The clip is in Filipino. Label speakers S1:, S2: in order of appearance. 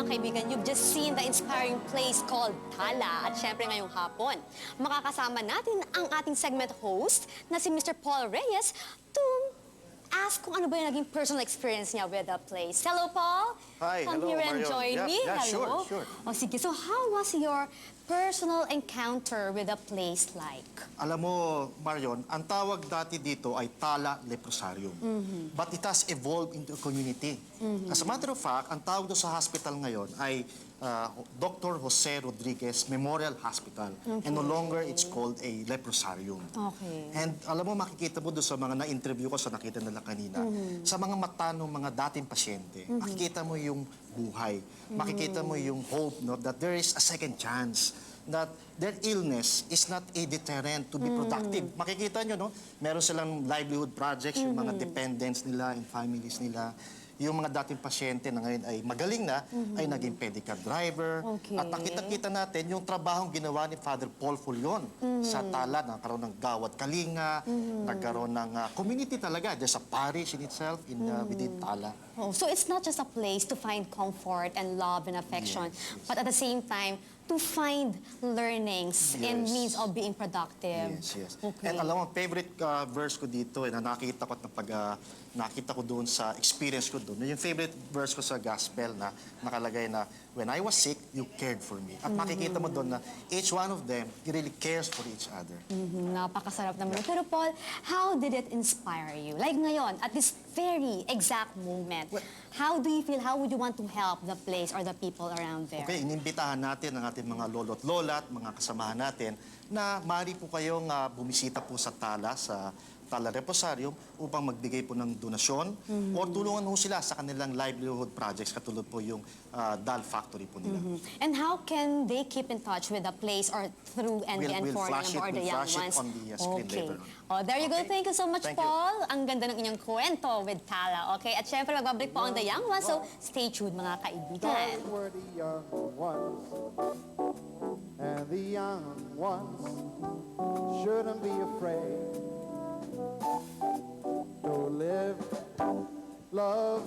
S1: mga kaibigan, you've just seen the inspiring place called Tala. At syempre ngayong hapon, makakasama natin ang ating segment host na si Mr. Paul Reyes to ask kung ano ba yung naging personal experience niya with the place. Hello, Paul.
S2: Hi,
S1: Come
S2: hello,
S1: here and
S2: Marion.
S1: join
S2: Yeah,
S1: me.
S2: yeah,
S1: Hello.
S2: sure.
S1: O sige, so how was your personal encounter with the place like?
S2: Alam mo, Marion, ang tawag dati dito ay Tala Leprosarium. But it has evolved into a community. As a matter of fact, ang tawag doon sa hospital ngayon ay Dr. Jose Rodriguez Memorial Hospital. And no longer it's called a leprosarium.
S1: Okay.
S2: And alam mo, makikita mo doon sa mga na-interview ko sa nakita nila kanina, sa mga mata ng mga dating pasyente, makikita mo yung buhay. Makikita mo yung hope, no, that there is a second chance, that their illness is not a deterrent to be productive. Makikita nyo, no? Meron silang livelihood projects, yung mga dependents nila and families nila. Yung mga dating pasyente na ngayon ay magaling na, ay naging pedicab driver.
S1: Okay.
S2: At nakita-kita natin yung trabahong ginawa ni Father Paul Fulion sa Tala. Nagkaroon ng Gawad Kalinga, nagkaroon ng community talaga. There's a parish in itself within Tala.
S1: Oh, so it's not just a place to find comfort and love and affection, but at the same time, to find learnings and means of being productive.
S2: Yes.
S1: Okay.
S2: And alam mo, favorite verse ko dito, na nakita ko at nakita ko doon sa experience ko doon, yung favorite verse ko sa gospel na nakalagay na, when I was sick, you cared for me. At makikita mo doon na each one of them really cares for each other.
S1: Napakasarap naman. Pero Paul, how did it inspire you? Like ngayon, at this very exact moment, how do you feel, how would you want to help the place or the people around there?
S2: Okay, inimbitahan natin ang ating mga lolo't lola at mga kasamahan natin na maaari po kayong bumisita po sa Tala, sa Tala Leprosarium upang magbigay po ng donasyon o tulungan po sila sa kanilang livelihood projects katulad po yung doll factory po nila.
S1: And how can they keep in touch with the place or through NBN
S2: We'll
S1: Forum
S2: flash it,
S1: or the
S2: we'll
S1: young
S2: flash it
S1: ones?
S2: on the screen later on.
S1: Oh, there you go.
S2: Okay.
S1: Thank you so much,
S2: Thank you.
S1: Paul. Ang ganda ng inyong kwento with Tala. Okay? At syempre, magbabalik po ang the young ones. So, stay tuned, mga kaibigan.
S3: Those were the young ones, and the young ones shouldn't be afraid to live, love,